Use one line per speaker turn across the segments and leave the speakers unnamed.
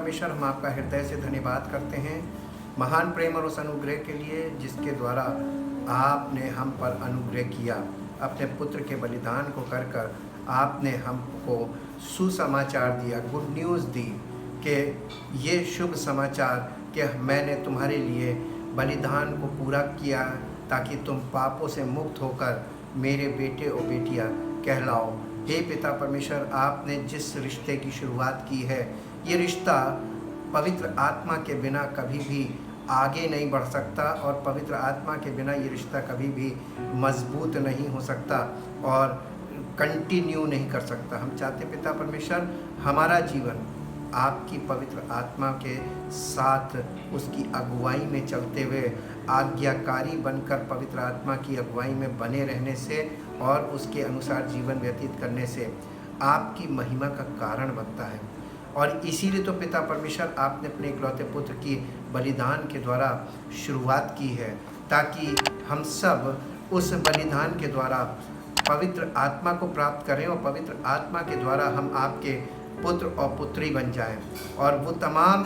परमेश्वर, हम आपका हृदय से धन्यवाद करते हैं महान प्रेम और उस अनुग्रह के लिए जिसके द्वारा आपने हम पर अनुग्रह किया। अपने पुत्र के बलिदान को कर कर आपने हमको सुसमाचार दिया, गुड न्यूज़ दी कि ये शुभ समाचार कि मैंने तुम्हारे लिए बलिदान को पूरा किया ताकि तुम पापों से मुक्त होकर मेरे बेटे और बेटियां कहलाओ। हे पिता परमेश्वर, आपने जिस रिश्ते की शुरुआत की है, ये रिश्ता पवित्र आत्मा के बिना कभी भी आगे नहीं बढ़ सकता और पवित्र आत्मा के बिना ये रिश्ता कभी भी मजबूत नहीं हो सकता और कंटिन्यू नहीं कर सकता। हम चाहते पिता परमेश्वर, हमारा जीवन आपकी पवित्र आत्मा के साथ उसकी अगुवाई में चलते हुए आज्ञाकारी बनकर पवित्र आत्मा की अगुवाई में बने रहने से और उसके अनुसार जीवन व्यतीत करने से आपकी महिमा का कारण बनता है। और इसीलिए तो पिता परमेश्वर, आपने अपने इकलौते पुत्र की बलिदान के द्वारा शुरुआत की है ताकि हम सब उस बलिदान के द्वारा पवित्र आत्मा को प्राप्त करें और पवित्र आत्मा के द्वारा हम आपके पुत्र और पुत्री बन जाएं और वो तमाम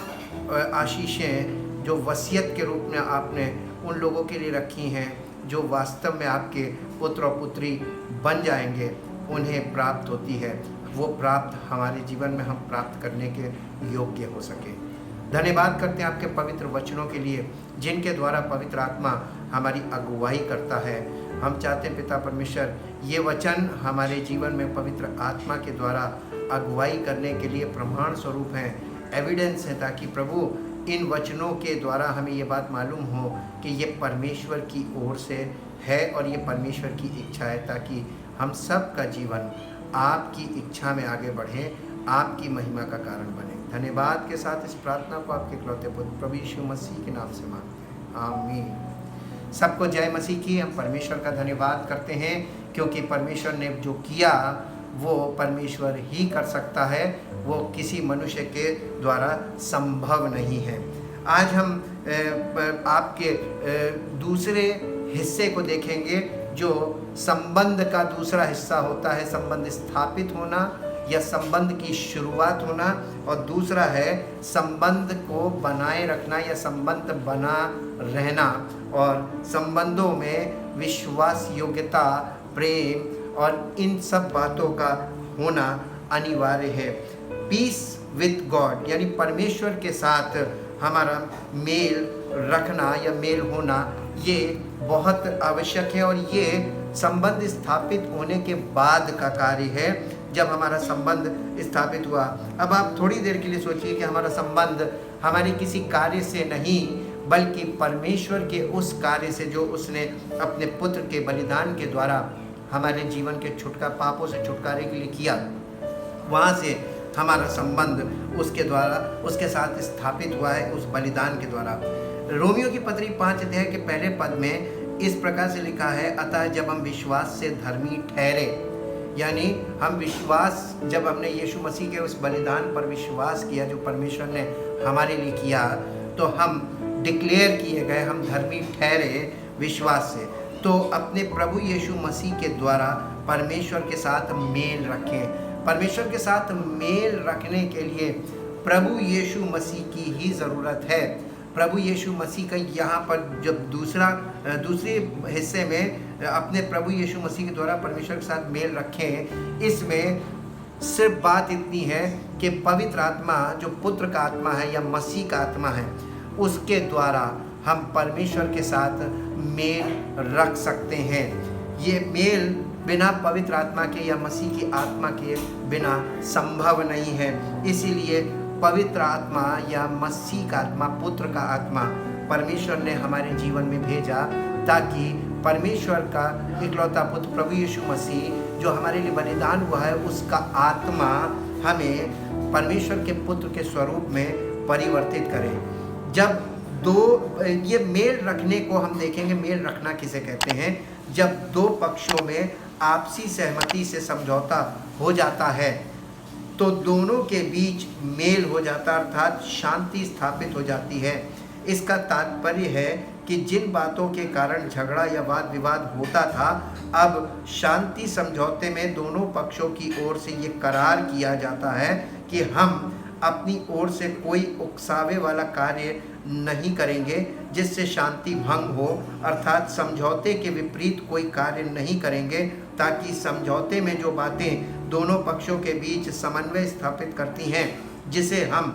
आशीषें जो वसीयत के रूप में आपने उन लोगों के लिए रखी हैं जो वास्तव में आपके पुत्र और पुत्री बन जाएंगे, उन्हें प्राप्त होती है। वो प्राप्त हमारे जीवन में हम प्राप्त करने के योग्य हो सके। धन्यवाद करते हैं आपके पवित्र वचनों के लिए जिनके द्वारा पवित्र आत्मा हमारी अगुवाई करता है। हम चाहते हैं पिता परमेश्वर, ये वचन हमारे जीवन में पवित्र आत्मा के द्वारा अगुवाई करने के लिए प्रमाण स्वरूप हैं, एविडेंस है, ताकि प्रभु इन वचनों के द्वारा हमें ये बात मालूम हो कि ये परमेश्वर की ओर से है और ये परमेश्वर की इच्छा है, ताकि हम सब का जीवन आपकी इच्छा में आगे बढ़े, आपकी महिमा का कारण बने। धन्यवाद के साथ इस प्रार्थना को आपके इकलौते पुत्र प्रभु यीशु मसीह के नाम से मांगते हैं, आमीन। सबको जय मसीह की। हम परमेश्वर का धन्यवाद करते हैं क्योंकि परमेश्वर ने जो किया वो परमेश्वर ही कर सकता है, वो किसी मनुष्य के द्वारा संभव नहीं है। आज हम आपके दूसरे हिस्से को देखेंगे जो संबंध का दूसरा हिस्सा होता है, संबंध स्थापित होना या संबंध की शुरुआत होना, और दूसरा है संबंध को बनाए रखना या संबंध बना रहना। और संबंधों में विश्वास योग्यता, प्रेम और इन सब बातों का होना अनिवार्य है। पीस विथ गॉड यानी परमेश्वर के साथ हमारा मेल रखना या मेल होना, ये बहुत आवश्यक है और ये संबंध स्थापित होने के बाद का कार्य है। जब हमारा संबंध स्थापित हुआ, अब आप थोड़ी देर के लिए सोचिए कि हमारा संबंध हमारे किसी कार्य से नहीं बल्कि परमेश्वर के उस कार्य से जो उसने अपने पुत्र के बलिदान के द्वारा हमारे जीवन के पापों से छुटकारे के लिए किया, वहाँ से हमारा संबंध उसके द्वारा उसके साथ स्थापित हुआ है, उस बलिदान के द्वारा। रोमियो की पत्री 5 अध्याय के पहले पद में इस प्रकार से लिखा है, अतः जब हम विश्वास से धर्मी ठहरे, यानी हम विश्वास, जब हमने यीशु मसीह के उस बलिदान पर विश्वास किया जो परमेश्वर ने हमारे लिए किया, तो हम डिक्लेयर किए गए, हम धर्मी ठहरे विश्वास से। तो अपने प्रभु यीशु मसीह के द्वारा परमेश्वर के साथ मेल रखें। परमेश्वर के साथ मेल रखने के लिए प्रभु यीशु मसीह की ही ज़रूरत है। प्रभु यीशु मसीह का यहाँ पर जब दूसरे हिस्से में अपने प्रभु यीशु मसीह के द्वारा परमेश्वर के साथ मेल रखें, इसमें सिर्फ बात इतनी है कि पवित्र आत्मा जो पुत्र का आत्मा है या मसीह का आत्मा है, उसके द्वारा हम परमेश्वर के साथ मेल रख सकते हैं। ये मेल बिना पवित्र आत्मा के या मसीह की आत्मा के बिना संभव नहीं है। इसीलिए पवित्र आत्मा या मसीह का आत्मा, पुत्र का आत्मा परमेश्वर ने हमारे जीवन में भेजा ताकि परमेश्वर का इकलौता पुत्र प्रभु यीशु मसीह जो हमारे लिए बलिदान हुआ है, उसका आत्मा हमें परमेश्वर के पुत्र के स्वरूप में परिवर्तित करे। जब ये मेल रखने को हम देखेंगे, मेल रखना किसे कहते हैं, जब दो पक्षों में आपसी सहमति से समझौता हो जाता है तो दोनों के बीच मेल हो जाता, अर्थात शांति स्थापित हो जाती है। इसका तात्पर्य है कि जिन बातों के कारण झगड़ा या वाद विवाद होता था, अब शांति समझौते में दोनों पक्षों की ओर से ये करार किया जाता है कि हम अपनी ओर से कोई उकसावे वाला कार्य नहीं करेंगे जिससे शांति भंग हो, अर्थात समझौते के विपरीत कोई कार्य नहीं करेंगे, ताकि समझौते में जो बातें दोनों पक्षों के बीच समन्वय स्थापित करती हैं, जिसे हम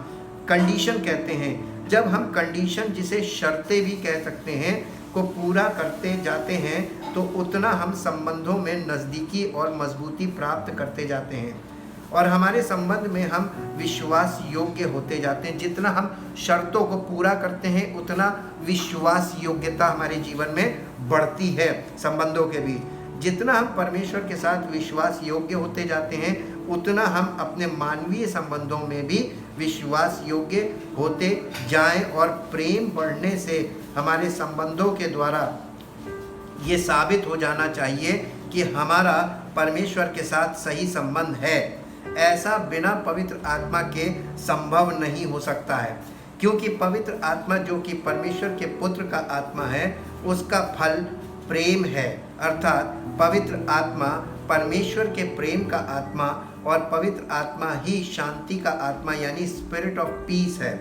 कंडीशन कहते हैं, जब हम कंडीशन, जिसे शर्तें भी कह सकते हैं, को पूरा करते जाते हैं तो उतना हम संबंधों में नज़दीकी और मजबूती प्राप्त करते जाते हैं और हमारे संबंध में हम विश्वास योग्य होते जाते हैं। जितना हम शर्तों को पूरा करते हैं उतना विश्वास योग्यता हमारे जीवन में बढ़ती है। संबंधों के बीच जितना हम परमेश्वर के साथ विश्वास योग्य होते जाते हैं उतना हम अपने मानवीय संबंधों में भी विश्वास योग्य होते जाएं और प्रेम बढ़ने से हमारे संबंधों के द्वारा ये साबित हो जाना चाहिए कि हमारा परमेश्वर के साथ सही संबंध है। ऐसा बिना पवित्र आत्मा के संभव नहीं हो सकता है, क्योंकि पवित्र आत्मा जो कि परमेश्वर के पुत्र का आत्मा है उसका फल प्रेम है, अर्थात पवित्र आत्मा परमेश्वर के प्रेम का आत्मा और पवित्र आत्मा ही शांति का आत्मा यानी स्पिरिट ऑफ पीस है।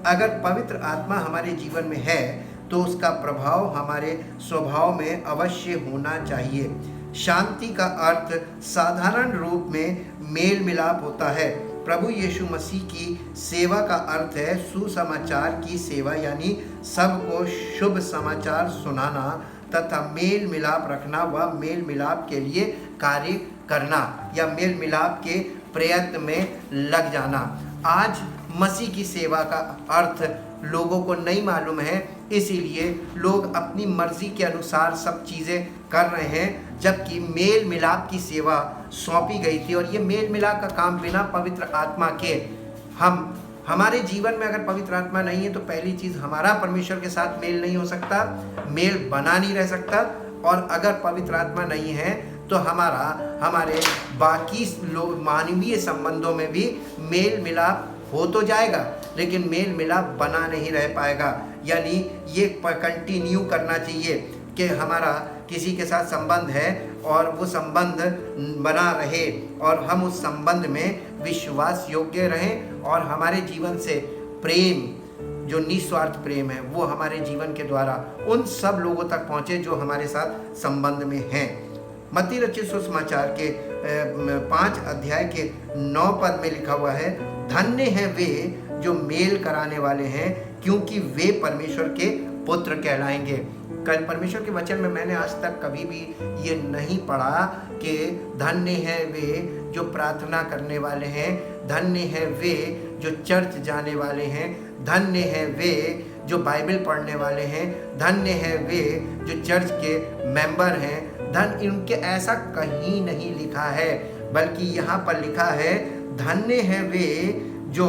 अगर पवित्र आत्मा हमारे जीवन में है तो उसका प्रभाव हमारे स्वभाव में अवश्य होना चाहिए। शांति का अर्थ साधारण रूप में मेल मिलाप होता है। प्रभु यीशु मसीह की सेवा का अर्थ है सुसमाचार की सेवा यानी सबको शुभ समाचार सुनाना तथा मेल मिलाप रखना व मेल मिलाप के लिए कार्य करना या मेल मिलाप के प्रयत्न में लग जाना। आज मसीह की सेवा का अर्थ लोगों को नहीं मालूम है, इसीलिए लोग अपनी मर्जी के अनुसार सब चीज़ें कर रहे हैं, जबकि मेल मिलाप की सेवा सौंपी गई थी। और ये मेल मिलाप का काम बिना पवित्र आत्मा के हमारे जीवन में अगर पवित्र आत्मा नहीं है तो पहली चीज़ हमारा परमेश्वर के साथ मेल नहीं हो सकता, मेल बना नहीं रह सकता। और अगर पवित्र आत्मा नहीं है तो हमारे बाकी मानवीय संबंधों में भी मेल मिलाप हो तो जाएगा लेकिन मेल मिलाप बना नहीं रह पाएगा। यानी ये कंटिन्यू करना चाहिए कि हमारा किसी के साथ संबंध है और वो संबंध बना रहे और हम उस संबंध में विश्वास योग्य रहें और हमारे जीवन से प्रेम जो निस्वार्थ प्रेम है वो हमारे जीवन के द्वारा उन सब लोगों तक पहुँचे जो हमारे साथ संबंध में हैं। मत्ती रचित सुसमाचार के 5 अध्याय के 9 पद में लिखा हुआ है, धन्य हैं वे जो मेल कराने वाले हैं क्योंकि वे परमेश्वर के पुत्र कहलाएंगे। कल परमेश्वर के वचन में मैंने आज तक कभी भी ये नहीं पढ़ा कि धन्य हैं वे जो प्रार्थना करने वाले हैं, धन्य हैं वे जो चर्च जाने वाले हैं, धन्य हैं वे जो बाइबल पढ़ने वाले हैं, धन्य हैं वे जो चर्च के मेंबर हैं। इनके ऐसा कहीं नहीं लिखा है, बल्कि यहाँ पर लिखा है धन्य हैं वे जो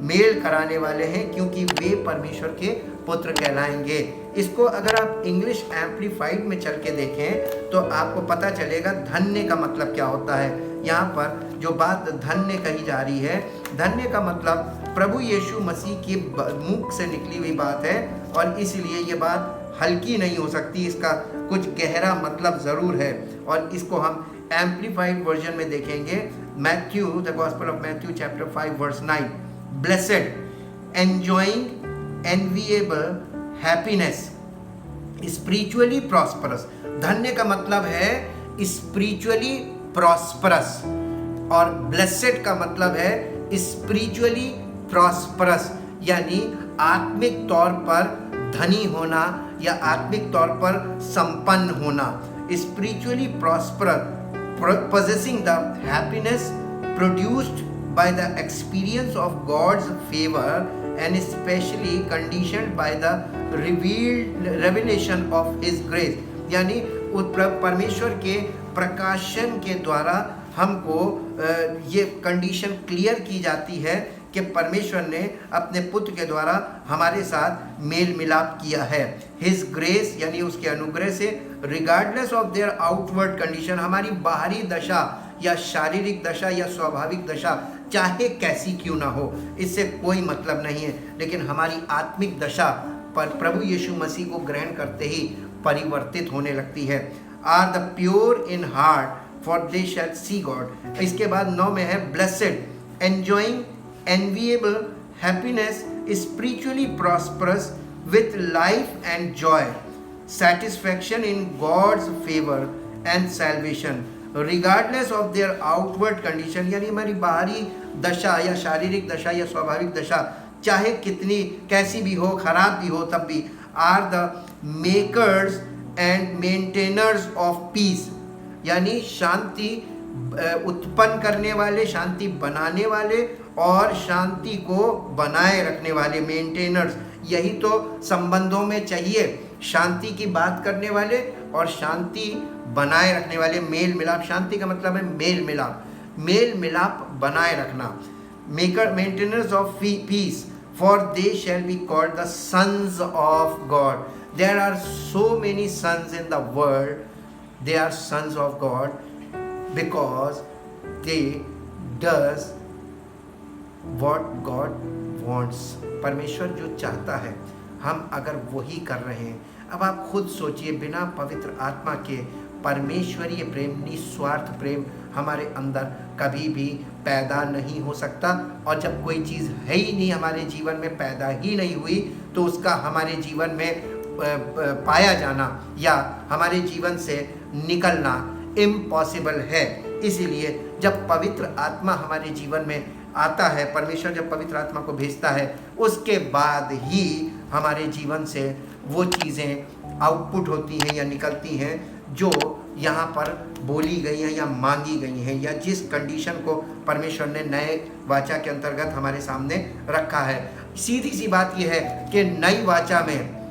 मेल कराने वाले हैं क्योंकि वे परमेश्वर के पुत्र कहलाएंगे। इसको अगर आप इंग्लिश एम्प्लीफाइड में चल के देखें तो आपको पता चलेगा धन्य का मतलब क्या होता है। यहाँ पर जो बात धन्य कही जा रही है, धन्य का मतलब प्रभु यीशु मसीह के मुख से निकली हुई बात है और इसलिए ये बात हल्की नहीं हो सकती, इसका कुछ गहरा मतलब ज़रूर है। और इसको हम एम्प्लीफाइड वर्जन में देखेंगे। Matthew, the gospel of Matthew chapter 5 verse 9, blessed, enjoying enviable happiness, spiritually prosperous. धन्य का मतलब है स्पिरिचुअली प्रॉस्परस और ब्लेसेड का मतलब है स्पिरिचुअली प्रॉस्परस यानी आत्मिक तौर पर धनी होना या आत्मिक तौर पर संपन्न होना। Spiritually prosperous, possessing the happiness produced by the experience of God's favor and especially conditioned by the revelation of His grace। यानी परमेश्वर के प्रकाशन के द्वारा हमको ये कंडीशन क्लियर की जाती है कि परमेश्वर ने अपने पुत्र के द्वारा हमारे साथ मेल मिलाप किया है। हिज ग्रेस यानी उसके अनुग्रह से, regardless of their outward condition, हमारी बाहरी दशा या शारीरिक दशा या स्वाभाविक दशा चाहे कैसी क्यों ना हो, इससे कोई मतलब नहीं है, लेकिन हमारी आत्मिक दशा पर प्रभु यीशु मसीह को ग्रहण करते ही परिवर्तित होने लगती है। Are the pure in heart for they shall see God. इसके बाद 9 में है blessed, enjoying enviable happiness, spiritually prosperous, with life and joy, satisfaction in God's favor and salvation, regardless of their outward condition। यानी हमारी बाहरी दशा या शारीरिक दशा या स्वाभाविक दशा चाहे कितनी कैसी भी हो, खराब भी हो, तब भी are the makers and maintainers of peace. यानी शांति उत्पन्न करने वाले, शांति बनाने वाले और शांति को बनाए रखने वाले, मेंटेनर्स। यही तो संबंधों में चाहिए, शांति की बात करने वाले और शांति बनाए रखने वाले, मेल मिलाप। शांति का मतलब है मेल मिलाप, मेल मिलाप बनाए रखना। Maker maintainers of peace, for they shall be called the sons of God. There are so many sons in the world, they are sons of God because they does what God wants। परमेश्वर जो चाहता है हम अगर वही कर रहे हैं। अब आप खुद सोचिए, बिना पवित्र आत्मा के परमेश्वरीय प्रेम, निस्वार्थ प्रेम हमारे अंदर कभी भी पैदा नहीं हो सकता। और जब कोई चीज़ है ही नहीं, हमारे जीवन में पैदा ही नहीं हुई, तो उसका हमारे जीवन में पाया जाना या हमारे जीवन से निकलना इम्पॉसिबल है। इसीलिए जब पवित्र आत्मा हमारे जीवन में आता है, परमेश्वर जब पवित्र आत्मा को भेजता है, उसके बाद ही हमारे जीवन से वो चीज़ें आउटपुट होती हैं या निकलती हैं जो यहाँ पर बोली गई हैं या मांगी गई हैं, या जिस कंडीशन को परमेश्वर ने नए वाचा के अंतर्गत हमारे सामने रखा है। सीधी सी बात यह है कि नई वाचा में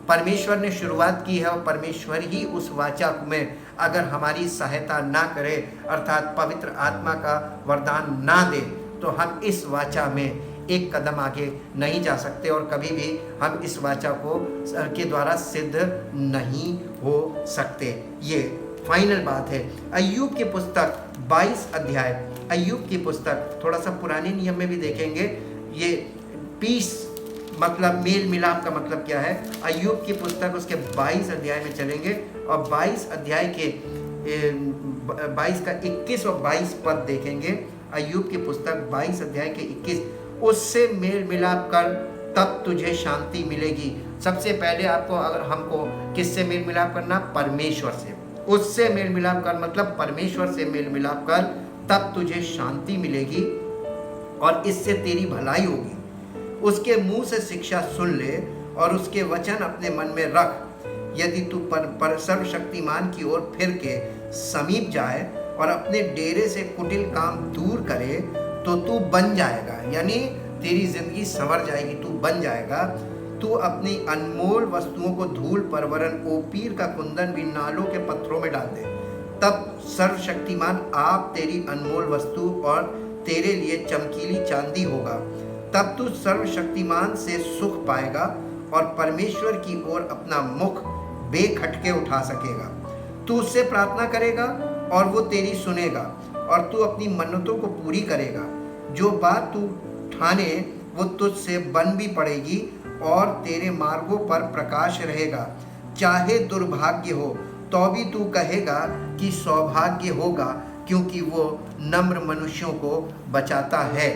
परमेश्वर ने शुरुआत की है और परमेश्वर ही उस वाचा में अगर हमारी सहायता ना करे, अर्थात पवित्र आत्मा का वरदान ना दे, तो हम इस वाचा में एक कदम आगे नहीं जा सकते और कभी भी हम इस वाचा को के द्वारा सिद्ध नहीं हो सकते। ये फाइनल बात है। अय्यूब की पुस्तक 22 अध्याय, अय्यूब की पुस्तक थोड़ा सा पुराने नियम में भी देखेंगे। ये पीस मतलब मेल मिलाप का मतलब क्या है। अय्यूब की पुस्तक उसके 22 अध्याय में चलेंगे और 22 अध्याय के 22 का 21 और 22 पद देखेंगे। अय्यूब की पुस्तक 22 अध्याय के 21, उससे मेल मिलाप कर तब तुझे शांति मिलेगी। सबसे पहले आपको, अगर हमको किससे मेल मिलाप करना, परमेश्वर से। उससे मेल मिलाप कर मतलब परमेश्वर से मेल मिलाप कर, तब तुझे शांति मिलेगी और इससे तेरी भलाई होगी। उसके मुंह से शिक्षा सुन ले और उसके वचन अपने मन में रख। यदि तू पर सर्वशक्तिमान की ओर फिर के समीप जाए और अपने डेरे से कुटिल काम दूर करे, तो तू बन जाएगा। यानी तेरी जिंदगी संवर जाएगी, तू बन जाएगा। तू अपनी अनमोल वस्तुओं को धूल पर वरन ओपीर का कुंदन भी नालों के पत्थरों में डाल दे। तब सर्वशक्तिमान आप तेरी अनमोल वस्तु और तेरे लिए चमकीली चांदी होगा। तब तू सर्वशक्तिमान से सुख पाएगा और परमेश्वर की ओर अपना मुख बेखटके उठा सकेगा। तू उससे प्रार्थना करेगा और वो तेरी सुनेगा और तू अपनी मन्नतों को पूरी करेगा। जो बात तू ठाने वो तुझसे बन भी पड़ेगी और तेरे मार्गों पर प्रकाश रहेगा। चाहे दुर्भाग्य हो तो भी तू कहेगा कि सौभाग्य होगा, क्योंकि वो नम्र मनुष्यों को बचाता है।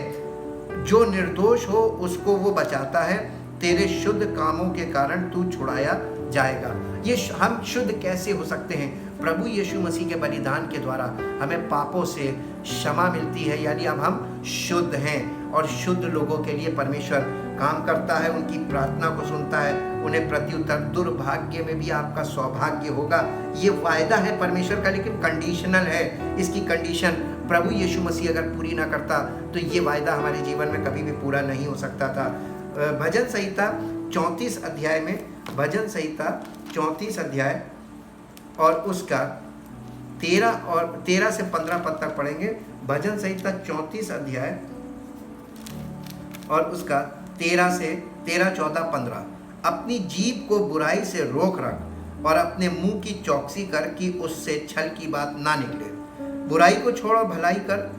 जो निर्दोष हो उसको वो बचाता है। तेरे शुद्ध कामों के कारण तू छुड़ाया जाएगा। ये हम शुद्ध कैसे हो सकते हैं? प्रभु यीशु मसीह के बलिदान के द्वारा हमें पापों से क्षमा मिलती है। यानी अब हम शुद्ध हैं और शुद्ध लोगों के लिए परमेश्वर काम करता है, उनकी प्रार्थना को सुनता है, उन्हें प्रत्युत्तर। दुर्भाग्य में भी आपका सौभाग्य होगा, ये वायदा है परमेश्वर का, लेकिन कंडीशनल है। इसकी कंडीशन प्रभु यीशु मसीह अगर पूरी ना करता तो ये वायदा हमारे जीवन में कभी भी पूरा नहीं हो सकता था। भजन संहिता 34 अध्याय में, भजन संहिता 34 अध्याय और उसका 13 से 15 पद तक पढ़ेंगे। भजन संहिता 34 अध्याय और उसका 13 से 13, 14, 15। अपनी जीभ को बुराई से रोक रख और अपने मुंह की चौकसी कर कि उससे छल की बात ना निकले। बुराई को छोड़ और भलाई कर,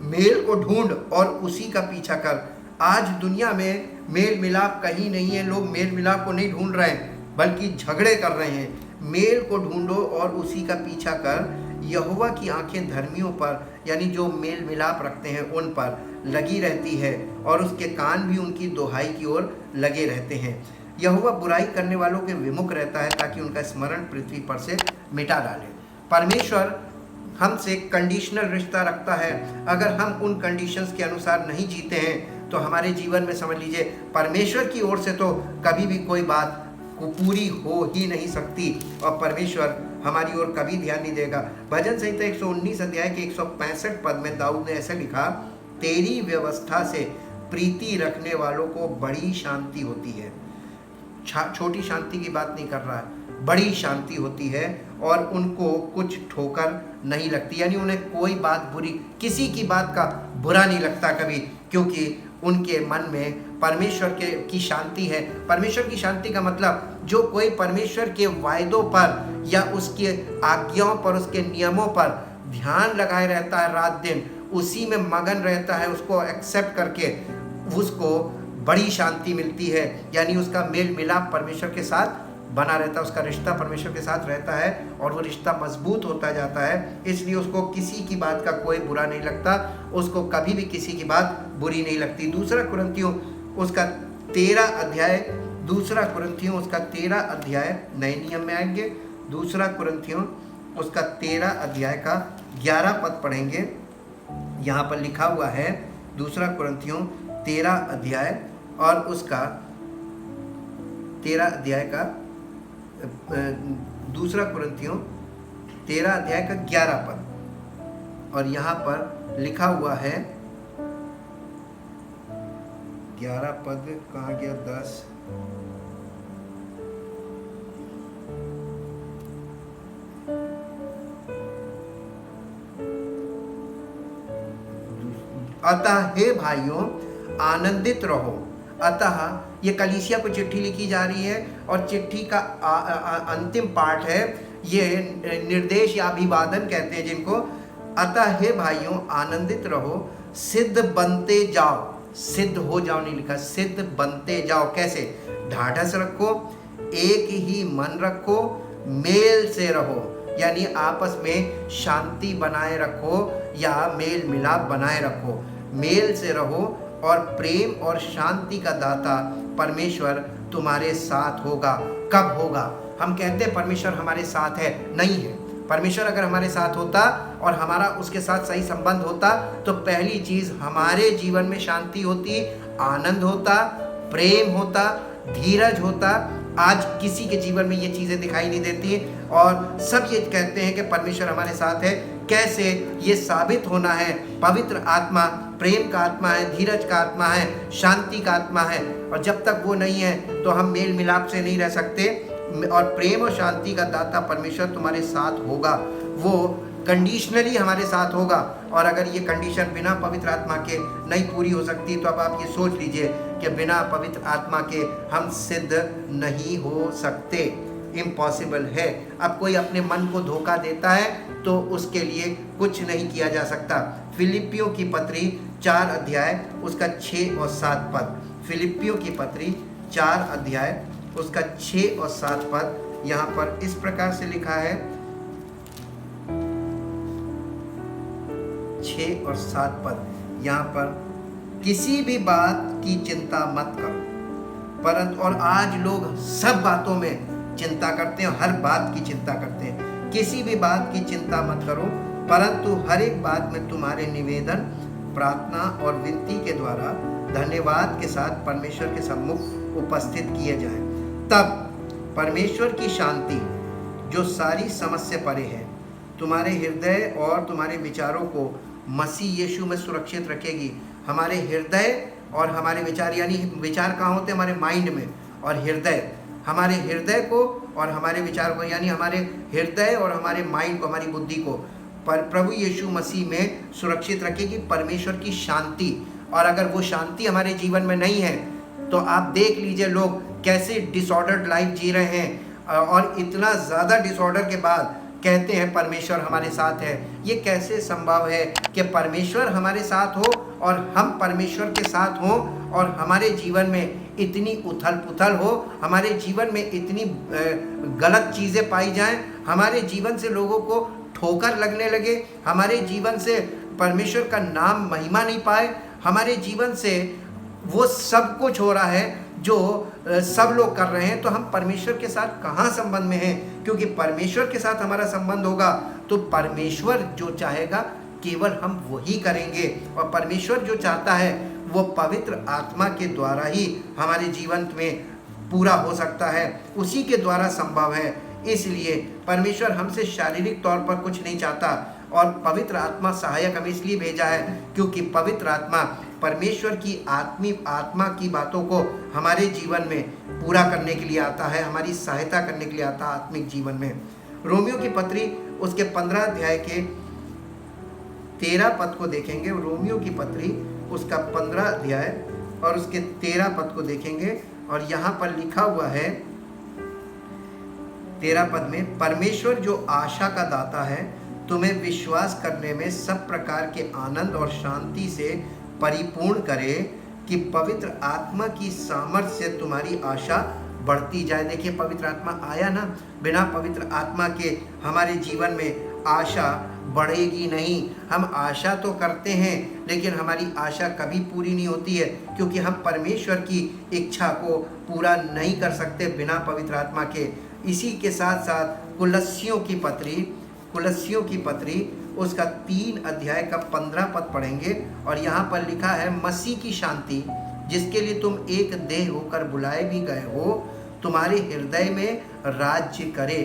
मेल को ढूंढ और उसी का पीछा कर। आज दुनिया में मेल मिलाप कहीं नहीं है। लोग मेल मिलाप को नहीं ढूंढ रहे हैं बल्कि झगड़े कर रहे हैं। मेल को ढूंढो और उसी का पीछा कर। यहोवा की आंखें धर्मियों पर, यानी जो मेल मिलाप रखते हैं, उन पर लगी रहती है और उसके कान भी उनकी दोहाई की ओर लगे रहते हैं। यहोवा बुराई करने वालों के विमुख रहता है ताकि उनका स्मरण पृथ्वी पर से मिटा डाले। परमेश्वर हमसे कंडीशनल रिश्ता रखता है। अगर हम उन कंडीशंस के अनुसार नहीं जीते हैं तो हमारे जीवन में समझ लीजिए परमेश्वर की ओर से तो कभी भी कोई बात पूरी हो ही नहीं सकती और परमेश्वर हमारी ओर कभी ध्यान नहीं देगा। भजन संहिता 119 अध्याय के 165 पद में दाऊद ने ऐसे लिखा, तेरी व्यवस्था से प्रीति रखने वालों को बड़ी शांति होती है। छोटी शांति की बात नहीं कर रहा है, बड़ी शांति होती है और उनको कुछ ठोकर नहीं लगती, यानी उन्हें कोई बात बुरी, किसी की बात का बुरा नहीं लगता कभी, क्योंकि उनके मन में परमेश्वर की शांति है। परमेश्वर की शांति का मतलब जो कोई परमेश्वर के वायदों पर या उसके आज्ञाओं पर, उसके नियमों पर ध्यान लगाए रहता है, रात दिन उसी में मगन रहता है, उसको एक्सेप्ट करके उसको बड़ी शांति मिलती है। यानी उसका मेल मिलाप परमेश्वर के साथ बना रहता है, उसका रिश्ता परमेश्वर के साथ रहता है और वो रिश्ता मजबूत होता जाता है। इसलिए उसको किसी की बात का कोई बुरा नहीं लगता, उसको कभी भी किसी की बात बुरी नहीं लगती। दूसरा कुरिन्थियों उसका 13 अध्याय, दूसरा कुरिन्थियों उसका 13 अध्याय, नए नियम में आएंगे, दूसरा कुरिन्थियों उसका 13 अध्याय का 11 पद पढ़ेंगे। यहाँ पर लिखा हुआ है दूसरा कुरिन्थियों 13 अध्याय और उसका 13 अध्याय का दूसरा कुरिन्थियों 13 अध्याय का 11 पद और यहाँ पर लिखा हुआ है 11 पद कहाँ गया, 10 अतः हे भाइयों आनंदित रहो। अतः ये कलीसिया को चिट्ठी लिखी जा रही है और चिट्ठी का अंतिम पार्ट है ये निर्देश या अभिवादन कहते हैं जिनको। अतः हे भाइयों आनंदित रहो, सिद्ध बनते जाओ, सिद्ध हो जाओ नहीं लिखा, सिद्ध बनते जाओ। कैसे? ढाढ़स रखो, एक ही मन रखो, मेल से रहो, यानी आपस में शांति बनाए रखो या मेल मिलाप बनाए रखो, मेल से रहो और प्रेम और शांति का दाता परमेश्वर तुम्हारे साथ होगा। कब होगा? हम कहते हैं परमेश्वर हमारे साथ है, नहीं है। परमेश्वर अगर हमारे साथ होता और हमारा उसके साथ सही संबंध होता तो पहली चीज हमारे जीवन में शांति होती, आनंद होता, प्रेम होता, धीरज होता। आज किसी के जीवन में ये चीज़ें दिखाई नहीं देती और सब ये कहते हैं कि परमेश्वर हमारे साथ है। कैसे? ये साबित होना है, पवित्र आत्मा प्रेम का आत्मा है, धीरज का आत्मा है, शांति का आत्मा है और जब तक वो नहीं है तो हम मेल मिलाप से नहीं रह सकते। और प्रेम और शांति का दाता परमेश्वर तुम्हारे साथ होगा, वो कंडीशनली हमारे साथ होगा। और अगर ये कंडीशन बिना पवित्र आत्मा के नहीं पूरी हो सकती तो अब आप ये सोच लीजिए कि बिना पवित्र आत्मा के हम सिद्ध नहीं हो सकते, इम्पॉसिबल है। अब कोई अपने मन को धोखा देता है तो उसके लिए कुछ नहीं किया जा सकता। फिलिपियों की पत्री 4 अध्याय उसका 6 और 7 पद, फिलिपियों की पत्री 4 अध्याय उसका 6 और 7 पद यहाँ पर इस प्रकार से लिखा है, 6 और 7 पद यहाँ पर, किसी भी बात की चिंता मत करो परंतु, और आज लोग सब बातों में चिंता करते हैं, हर बात की चिंता करते हैं। किसी भी बात की चिंता मत करो परंतु हर एक बात में तुम्हारे निवेदन, प्रार्थना और विनती के द्वारा धन्यवाद के साथ परमेश्वर के सम्मुख उपस्थित किए जाएं। तब परमेश्वर की शांति जो सारी समझ से परे है तुम्हारे हृदय और तुम्हारे विचारों को मसीह यीशु में सुरक्षित रखेगी। हमारे हृदय और हमारे विचार, यानी विचार कहाँ होते हैं? हमारे माइंड में, और हृदय, हमारे हृदय को और हमारे विचार को, यानी हमारे हृदय और हमारे माइंड को, हमारी बुद्धि को पर प्रभु यीशु मसीह में सुरक्षित रखेगी परमेश्वर की शांति। और अगर वो शांति हमारे जीवन में नहीं है तो आप देख लीजिए लोग कैसे डिसऑर्डर्ड लाइफ जी रहे हैं और इतना ज़्यादा डिसऑर्डर के बाद कहते हैं परमेश्वर हमारे साथ है। ये कैसे संभव है कि परमेश्वर हमारे साथ हो और हम परमेश्वर के साथ हों और हमारे जीवन में इतनी उथल पुथल हो, हमारे जीवन में इतनी गलत चीज़ें पाई जाएं, हमारे जीवन से लोगों को ठोकर लगने लगे, हमारे जीवन से परमेश्वर का नाम महिमा नहीं पाए, हमारे जीवन से वो सब कुछ हो रहा है जो सब लोग कर रहे हैं, तो हम परमेश्वर के साथ कहाँ संबंध में हैं? क्योंकि परमेश्वर के साथ हमारा संबंध होगा तो परमेश्वर जो चाहेगा केवल हम वही करेंगे, और परमेश्वर जो चाहता है वो पवित्र आत्मा के द्वारा ही हमारे जीवन में पूरा हो सकता है, उसी के द्वारा संभव है। इसलिए परमेश्वर हमसे शारीरिक तौर पर कुछ नहीं चाहता, और पवित्र आत्मा सहायक हमें इसलिए भेजा है क्योंकि पवित्र आत्मा परमेश्वर की आत्मा की बातों को हमारे जीवन में पूरा करने के लिए आता है, हमारी सहायता करने के लिए आता है आत्मिक जीवन में। रोमियो की पत्री उसके 15 अध्याय के 13 पद को देखेंगे। रोमियो की पत्री उसका 15 अध्याय और उसके 13 पद को देखेंगे, और यहाँ पर लिखा हुआ है 13 पद में, परमेश्वर जो आशा का दाता है तुम्हें विश्वास करने में सब प्रकार के आनंद और शांति से परिपूर्ण करे कि पवित्र आत्मा की सामर्थ्य से तुम्हारी आशा बढ़ती जाए। देखिए, पवित्र आत्मा आया ना, बिना पवित्र आत्मा के हमारे जीवन में आशा बढ़ेगी नहीं। हम आशा तो करते हैं लेकिन हमारी आशा कभी पूरी नहीं होती है, क्योंकि हम परमेश्वर की इच्छा को पूरा नहीं कर सकते बिना पवित्र आत्मा के। इसी के साथ साथ कुलस्सियों की पत्री उसका 3 अध्याय का 15 पद पढ़ेंगे, और यहाँ पर लिखा है, मसीह की शांति जिसके लिए तुम एक देह होकर बुलाए भी गए हो तुम्हारे हृदय में राज्य करे।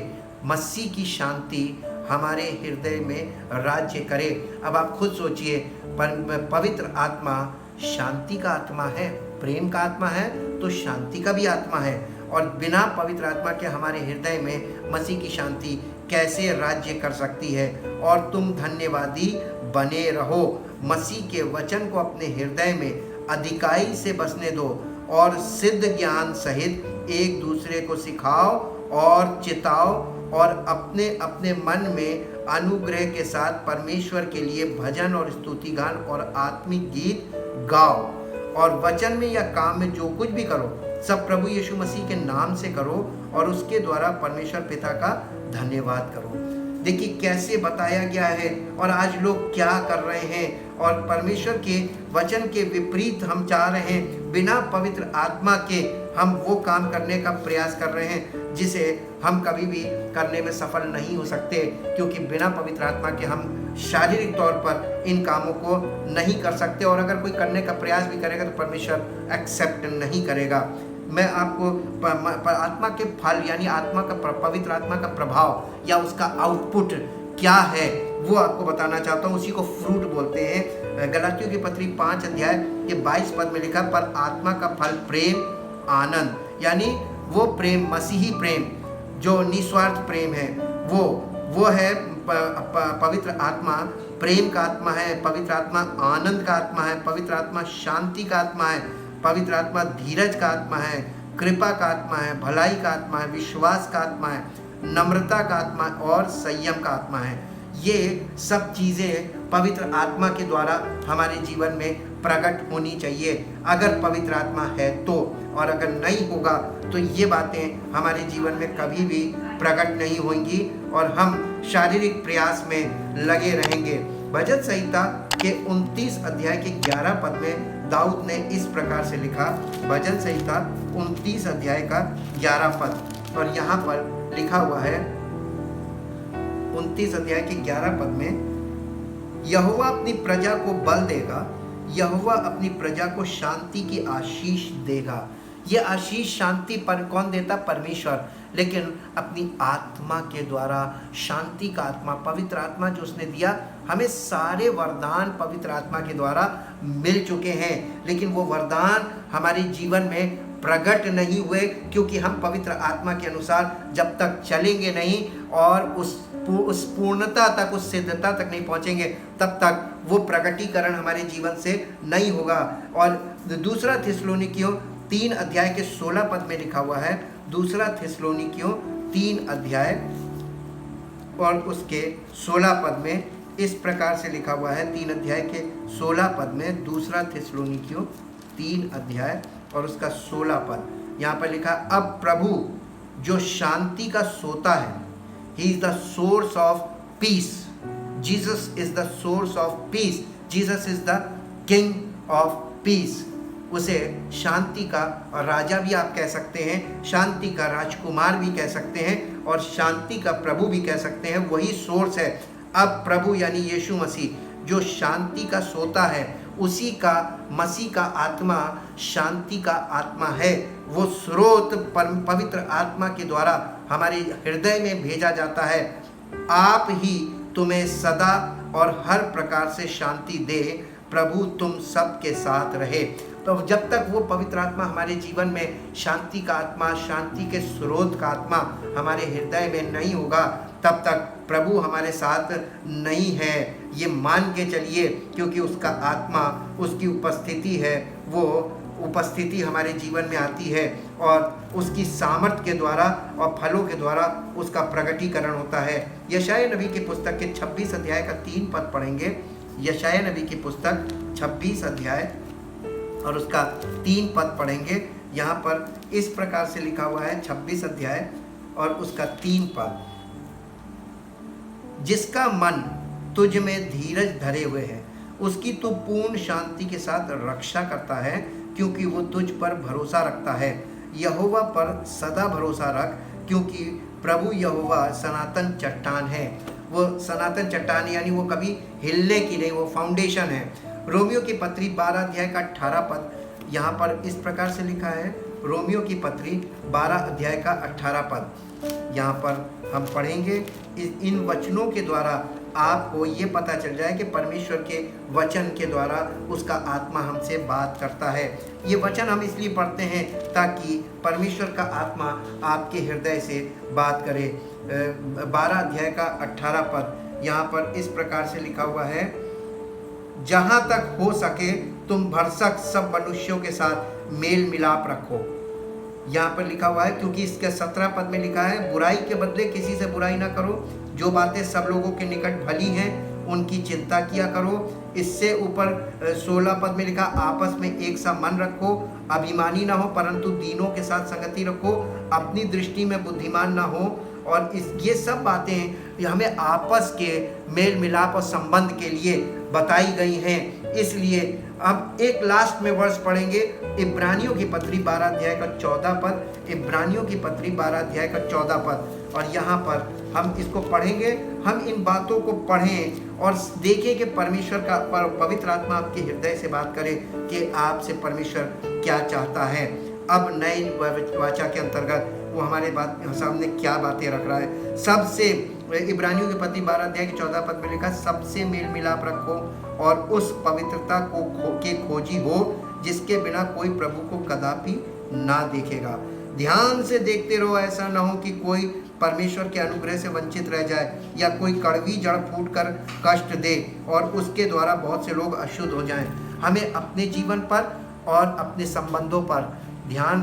मसीह की शांति हमारे हृदय में राज्य करे। अब आप खुद सोचिए, पवित्र आत्मा शांति का आत्मा है, प्रेम का आत्मा है, तो शांति का भी आत्मा है, और बिना पवित्र आत्मा के हमारे हृदय में मसीह की शांति कैसे राज्य कर सकती है। और तुम धन्यवादी बने रहो, मसीह के वचन को अपने हृदय में अधिकाई से बसने दो, और सिद्ध ज्ञान सहित एक दूसरे को सिखाओ और चिताओ, और अपने अपने मन में अनुग्रह के साथ परमेश्वर के लिए भजन और स्तुति गान और आत्मिक गीत गाओ। और वचन में या काम में जो कुछ भी करो सब प्रभु यीशु मसीह के नाम से करो, और उसके द्वारा परमेश्वर पिता का धन्यवाद करो। देखिए कैसे बताया गया है, और आज लोग क्या कर रहे हैं, और परमेश्वर के वचन के विपरीत हम चाह रहे हैं। बिना पवित्र आत्मा के हम वो काम करने का प्रयास कर रहे हैं जिसे हम कभी भी करने में सफल नहीं हो सकते, क्योंकि बिना पवित्र आत्मा के हम शारीरिक तौर पर इन कामों को नहीं कर सकते, और अगर कोई करने का प्रयास भी करेगा तो परमेश्वर एक्सेप्ट नहीं करेगा। मैं आपको आत्मा के फल यानी पवित्र आत्मा का प्रभाव या उसका आउटपुट क्या है वो आपको बताना चाहता हूँ। उसी को फ्रूट बोलते हैं। गलातियों की पत्री 5 अध्याय के 22 पद में लिखा, पर आत्मा का फल प्रेम, आनंद, यानी वो प्रेम, मसीही प्रेम जो निस्वार्थ प्रेम है, वो है पवित्र आत्मा प्रेम का आत्मा है, पवित्र आत्मा आनंद का आत्मा है, पवित्र आत्मा शांति का आत्मा है, पवित्र आत्मा धीरज का आत्मा है, कृपा का आत्मा है, भलाई का आत्मा है, विश्वास का आत्मा है, नम्रता का आत्मा और संयम का आत्मा है। ये सब चीज़ें पवित्र आत्मा के द्वारा हमारे जीवन में प्रकट होनी चाहिए, अगर पवित्र आत्मा है तो। और अगर नहीं होगा तो ये बातें हमारे जीवन में कभी भी प्रकट नहीं होंगी, और हम शारीरिक प्रयास में लगे रहेंगे। भजन संहिता के 29 अध्याय के 11 पद में दाऊद ने इस प्रकार से लिखा। भजन संहिता 29 अध्याय का 11 पद, और यहाँ पर लिखा हुआ है 29 अध्याय के 11 पद में, यहोवा अपनी प्रजा को बल देगा, यहोवा अपनी प्रजा को शांति की आशीष देगा। ये आशीष शांति पर कौन देता? परमेश्वर, लेकिन अपनी आत्मा के द्वारा। शांति का आत्मा, पवित्र आत्मा जो उसने दिया, हमें सारे वरदान पवित्र आत्मा के द्वारा मिल चुके हैं, लेकिन वो वरदान हमारे जीवन में प्रकट नहीं हुए, क्योंकि हम पवित्र आत्मा के अनुसार जब तक चलेंगे नहीं और उस पूर्णता तक, उस सिद्धता तक नहीं पहुंचेंगे, तब तक वो प्रकटीकरण हमारे जीवन से नहीं होगा। और दूसरा थिस्सलुनीकियों 3 अध्याय के 16 पद में लिखा हुआ है, दूसरा थिस्सलुनीकियों 3 अध्याय और उसके 16 पद में इस प्रकार से लिखा हुआ है। 3 अध्याय के 16 पद में, दूसरा थिस्सलुनीकियों 3 अध्याय और उसका 16 पद, यहाँ पर लिखा, अब प्रभु जो शांति का सोता है, He is the source of peace. Jesus is the source of peace. Jesus is the King of peace. उसे शांति का राजा भी आप कह सकते हैं, शांति का राजकुमार भी कह सकते हैं और शांति का प्रभु भी कह सकते हैं। वही सोर्स है। अब प्रभु यानी यीशु मसीह जो शांति का सोता है, उसी का मसीह का आत्मा शांति का आत्मा है। वो स्रोत पवित्र आत्मा के द्वारा हमारे हृदय में भेजा जाता है। आप ही तुम्हें सदा और हर प्रकार से शांति दे, प्रभु तुम सबके साथ रहे। तो जब तक वो पवित्र आत्मा हमारे जीवन में शांति का आत्मा, शांति के स्रोत का आत्मा हमारे हृदय में नहीं होगा, तब तक प्रभु हमारे साथ नहीं है, ये मान के चलिए। क्योंकि उसका आत्मा, उसकी उपस्थिति है, वो उपस्थिति हमारे जीवन में आती है और उसकी सामर्थ्य के द्वारा और फलों के द्वारा उसका प्रकटीकरण होता है। यशायाह नबी की पुस्तक के 26 अध्याय का 3 पद पढ़ेंगे। यशायाह नबी की पुस्तक 26 अध्याय और उसका 3 पद पढ़ेंगे। यहाँ पर इस प्रकार से लिखा हुआ है, 26 अध्याय और उसका 3 पद, जिसका मन तुझ में धीरज धरे हुए है, उसकी तू पूर्ण शांति के साथ रक्षा करता है, क्योंकि वो तुझ पर भरोसा रखता है। यहोवा पर सदा भरोसा रख, क्योंकि प्रभु यहोवा सनातन चट्टान है। वो सनातन चट्टान यानी वो कभी हिलने की नहीं, वो फाउंडेशन है। रोमियो की पत्री 12 अध्याय का 18 पद यहाँ पर इस प्रकार से लिखा है। रोमियो की पत्री 12 अध्याय का 18 पद यहाँ पर हम पढ़ेंगे। इन वचनों के द्वारा आपको ये पता चल जाए कि परमेश्वर के वचन के द्वारा उसका आत्मा हमसे बात करता है। ये वचन हम इसलिए पढ़ते हैं ताकि परमेश्वर का आत्मा आपके हृदय से बात करे। 12 अध्याय का 18 पद यहाँ पर इस प्रकार से लिखा हुआ है, जहाँ तक हो सके तुम भरसक सब मनुष्यों के साथ मेल मिलाप रखो। यहाँ पर लिखा हुआ है, क्योंकि इसके 17 पद में लिखा है, बुराई के बदले किसी से बुराई ना करो, जो बातें सब लोगों के निकट भली हैं उनकी चिंता किया करो। इससे ऊपर 16 पद में लिखा, आपस में एक सा मन रखो, अभिमानी ना हो परंतु दीनों के साथ संगति रखो, अपनी दृष्टि में बुद्धिमान ना हो। और ये सब बातें हमें आपस के मेल मिलाप और संबंध के लिए बताई गई हैं। इसलिए अब एक लास्ट में वर्ष पढ़ेंगे, इब्रानियों की पत्री 12 अध्याय का 14 पद, इब्रानियों की पत्री 12 अध्याय का 14 पद। और यहाँ पर हम इसको पढ़ेंगे, हम इन बातों को पढ़ें और देखें कि परमेश्वर का पवित्र आत्मा आपके हृदय से बात करे कि आपसे परमेश्वर क्या चाहता है। अब नए वाचा के अंतर्गत वो हमारे सामने क्या बातें रख रहा है। सबसे, इब्रानियों की पत्री 12 अध्याय के 14 पद में लिखा, सबसे मेल मिलाप रखो और उस पवित्रता के खोजी हो जिसके बिना कोई प्रभु को कदापि ना देखेगा। ध्यान से देखते रहो, ऐसा ना हो कि कोई परमेश्वर के अनुग्रह से वंचित रह जाए या कोई कड़वी जड़ फूटकर कष्ट दे और उसके द्वारा बहुत से लोग अशुद्ध हो जाएं। हमें अपने जीवन पर और अपने संबंधों पर ध्यान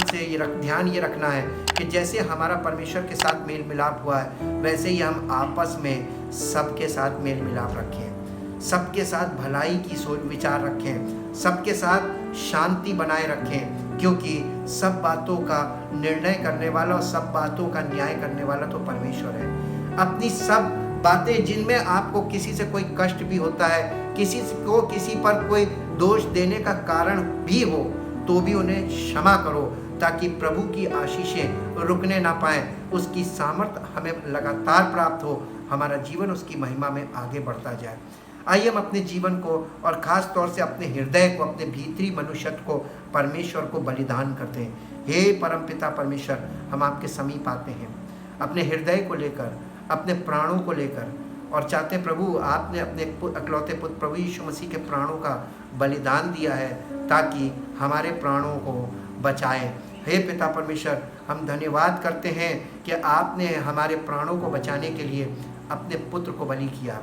ये रखना है कि जैसे हमारा परमेश्वर के साथ मेल मिलाप हुआ है, वैसे ही हम आपस में सबके साथ मेल मिलाप रखें, सबके साथ भलाई की सोच विचार रखें, सबके साथ शांति बनाए रखें, क्योंकि सब बातों का निर्णय करने वाला और सब बातों का न्याय करने वाला तो परमेश्वर है। अपनी सब बातें जिनमें आपको किसी से कोई कष्ट भी होता है, किसी पर कोई दोष देने का कारण भी हो, तो भी उन्हें क्षमा करो, ताकि प्रभु की आशीषें रुकने ना पाए, उसकी सामर्थ्य हमें लगातार प्राप्त हो, हमारा जीवन उसकी महिमा में आगे बढ़ता जाए। आइए हम अपने जीवन को और ख़ास तौर से अपने हृदय को, अपने भीतरी मनुष्यत्व को परमेश्वर को बलिदान करते हैं। हे परमपिता परमेश्वर, हम आपके समीप आते हैं अपने हृदय को लेकर, अपने प्राणों को लेकर, और चाहते प्रभु आपने अपने अकलौते पुत्र प्रभु यीशु मसीह के प्राणों का बलिदान दिया है ताकि हमारे प्राणों को बचाएं। हे पिता परमेश्वर, हम धन्यवाद करते हैं कि आपने हमारे प्राणों को बचाने के लिए अपने पुत्र को बलि किया।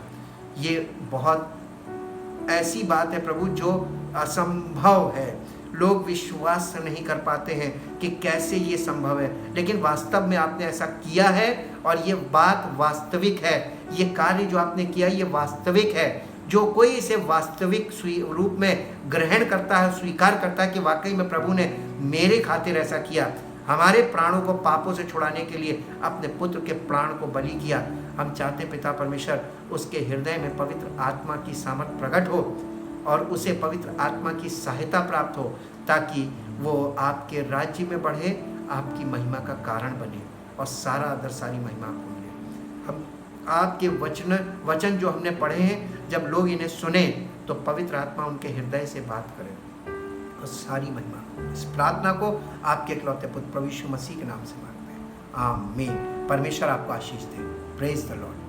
ये बहुत ऐसी बात है प्रभु जो असंभव है, लोग विश्वास नहीं कर पाते हैं कि कैसे ये संभव है, लेकिन वास्तव में आपने ऐसा किया है और ये बात वास्तविक है। ये कार्य जो आपने किया ये वास्तविक है। जो कोई इसे वास्तविक रूप में ग्रहण करता है, स्वीकार करता है कि वाकई में प्रभु ने मेरे खातिर ऐसा किया, हमारे प्राणों को पापों से छुड़ाने के लिए अपने पुत्र के प्राण को बलि किया, हम चाहते पिता परमेश्वर उसके हृदय में पवित्र आत्मा की सामर्थ प्रकट हो और उसे पवित्र आत्मा की सहायता प्राप्त हो, ताकि वो आपके राज्य में बढ़े, आपकी महिमा का कारण बने और सारा आदर सारी महिमा आपको मिले। हम आपके वचन जो हमने पढ़े हैं, जब लोग इन्हें सुने तो पवित्र आत्मा उनके हृदय से बात करे और सारी महिमा। इस प्रार्थना को आपके इकलौते पुत्र प्रभु यीशु मसीह के नाम से मांगते हैं, आमीन। परमेश्वर आपको आशीष दे। Praise the Lord.